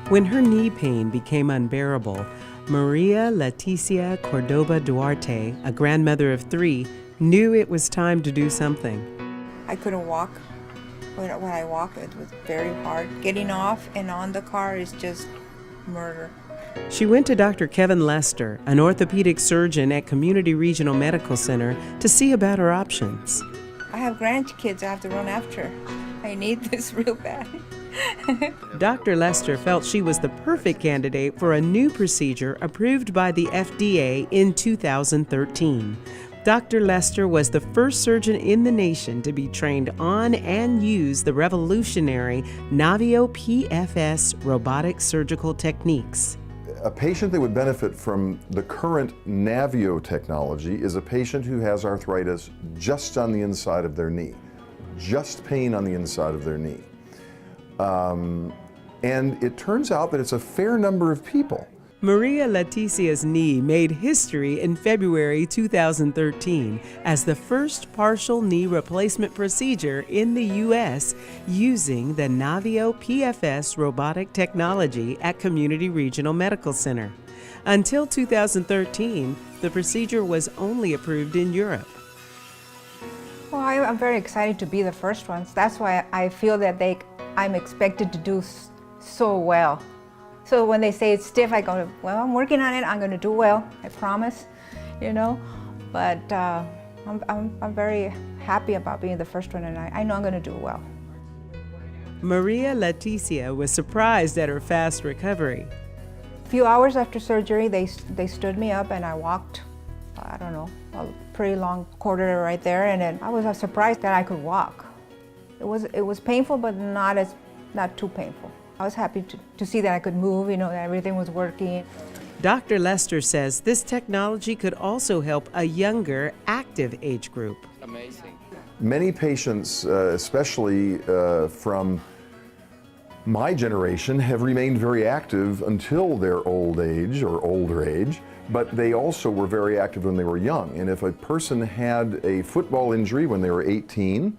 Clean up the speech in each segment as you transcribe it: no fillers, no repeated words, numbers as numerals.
When her knee pain became unbearable, Maria Leticia Cordoba Duarte, a grandmother of 3, knew it was time to do something. I couldn't walk. When I walk, it was very hard. Getting off and on the car is just murder. She went to Dr. Kevin Lester, an orthopedic surgeon at Community Regional Medical Center, to see about her options. I have grandkids I have to run after. I need this real bad. Dr. Lester felt she was the perfect candidate for a new procedure approved by the FDA in 2013. Dr. Lester was the first surgeon in the nation to be trained on and use the revolutionary NavioPFS robotic surgical techniques. A patient that would benefit from the current Navio technology is a patient who has arthritis just on the inside of their knee, just pain on the inside of their knee. And it turns out that it's a fair number of people. Maria Leticia's knee made history in February 2013 as the first partial knee replacement procedure in the U.S. using the NavioPFS robotic technology at Community Regional Medical Center. Until 2013, the procedure was only approved in Europe. Well, I'm very excited to be the first ones. That's why I feel that I'm expected to do so well. So when they say it's stiff, I go, well, I'm working on it. I'm going to do well. I promise, you know. But I'm very happy about being the first one, and I know I'm going to do well. Maria Leticia was surprised at her fast recovery. A few hours after surgery, they stood me up, and I walked, I don't know, a pretty long corridor right there, and then I was surprised that I could walk. It was painful, but not too painful. I was happy to see that I could move, you know, that everything was working. Dr. Lester says this technology could also help a younger, active age group. Amazing. Many patients, especially from my generation, have remained very active until their old age or older age, but they also were very active when they were young. And if a person had a football injury when they were 18,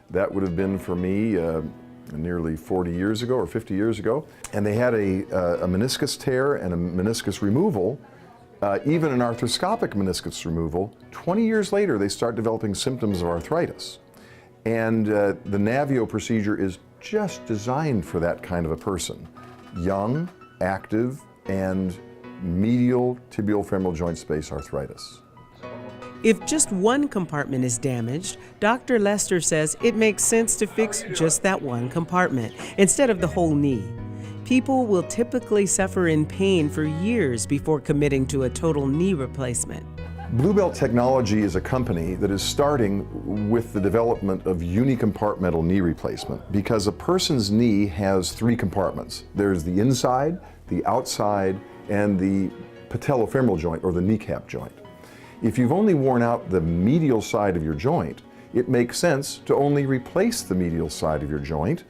that would have been for me nearly 40 years ago or 50 years ago, and they had a meniscus tear and a meniscus removal, even an arthroscopic meniscus removal, 20 years later they start developing symptoms of arthritis. And the Navio procedure is just designed for that kind of a person. Young, active, and medial tibial femoral joint space arthritis. If just one compartment is damaged, Dr. Lester says it makes sense to fix just that one compartment instead of the whole knee. People will typically suffer in pain for years before committing to a total knee replacement. Blue Belt Technology is a company that is starting with the development of unicompartmental knee replacement because a person's knee has 3 compartments. There's the inside, the outside, and the patellofemoral joint or the kneecap joint. If you've only worn out the medial side of your joint, it makes sense to only replace the medial side of your joint,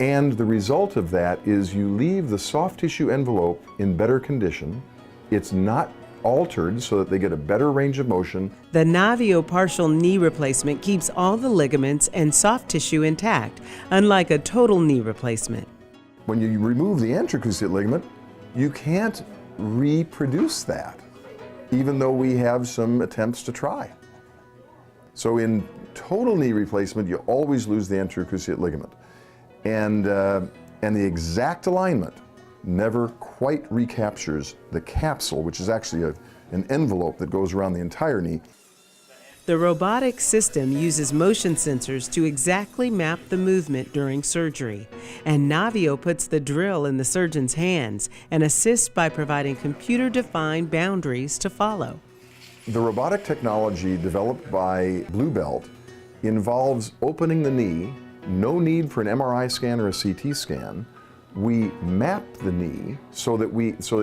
and the result of that is you leave the soft tissue envelope in better condition. It's not altered so that they get a better range of motion. The Navio partial knee replacement keeps all the ligaments and soft tissue intact, unlike a total knee replacement. When you remove the intercruciate ligament, you can't reproduce that, even though we have some attempts to try. So in total knee replacement, you always lose the anterior cruciate ligament. And the exact alignment never quite recaptures the capsule, which is actually an envelope that goes around the entire knee. The robotic system uses motion sensors to exactly map the movement during surgery, and Navio puts the drill in the surgeon's hands and assists by providing computer-defined boundaries to follow. The robotic technology developed by Blue Belt involves opening the knee, no need for an MRI scan or a CT scan. We map the knee so that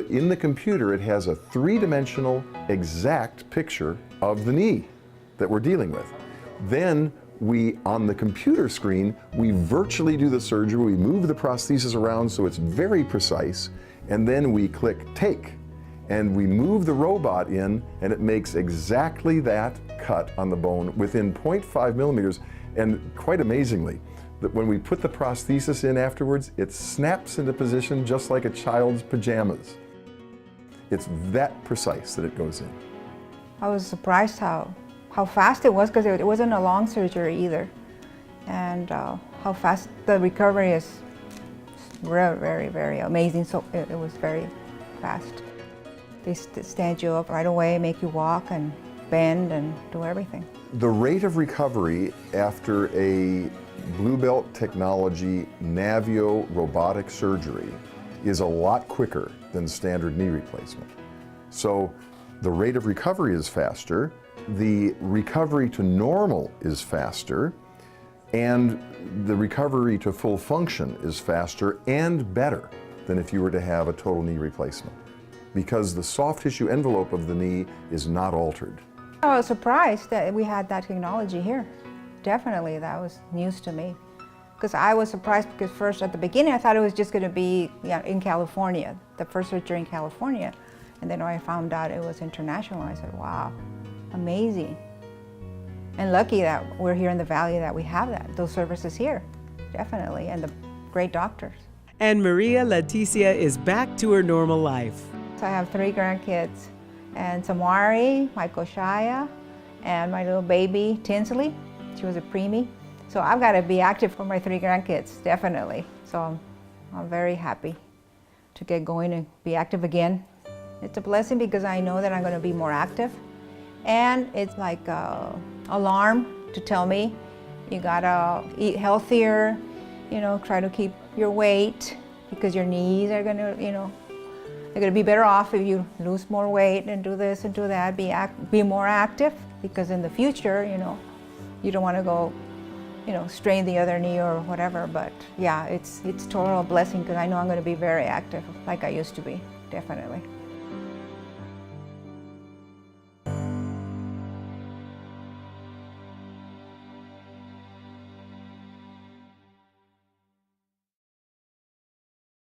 in the computer it has a 3-dimensional exact picture of the knee that we're dealing with. Then on the computer screen, we virtually do the surgery. We move the prosthesis around so it's very precise, and then we click take, and we move the robot in, and it makes exactly that cut on the bone within 0.5 millimeters. And quite amazingly, that when we put the prosthesis in afterwards, it snaps into position just like a child's pajamas. It's that precise that it goes in. I was surprised how fast it was, because it wasn't a long surgery either. And how fast the recovery is. Very, very, very amazing. So it was very fast. They stand you up right away, make you walk and bend and do everything. The rate of recovery after a Blue Belt technology Navio robotic surgery is a lot quicker than standard knee replacement. So the rate of recovery is faster, the recovery to normal is faster, and the recovery to full function is faster and better than if you were to have a total knee replacement, because the soft tissue envelope of the knee is not altered. I was surprised that we had that technology here. Definitely, that was news to me. Because I was surprised, because first at the beginning I thought it was just going to be in California, the first surgery in California. And then when I found out it was international, I said, wow, amazing. And lucky that we're here in the Valley, that we have those services here, definitely, and the great doctors. And Maria Leticia is back to her normal life. So I have 3 grandkids, and Samari, my Koshaya, and my little baby, Tinsley. She was a preemie. So I've got to be active for my 3 grandkids, definitely. So I'm very happy to get going and be active again. It's a blessing because I know that I'm going to be more active. And it's like an alarm to tell me you gotta eat healthier, try to keep your weight, because your knees are gonna, they're gonna be better off if you lose more weight and do this and do that, be more active, because in the future, you don't want to go, strain the other knee or whatever. But yeah, it's total blessing, because I know I'm going to be very active like I used to be, definitely.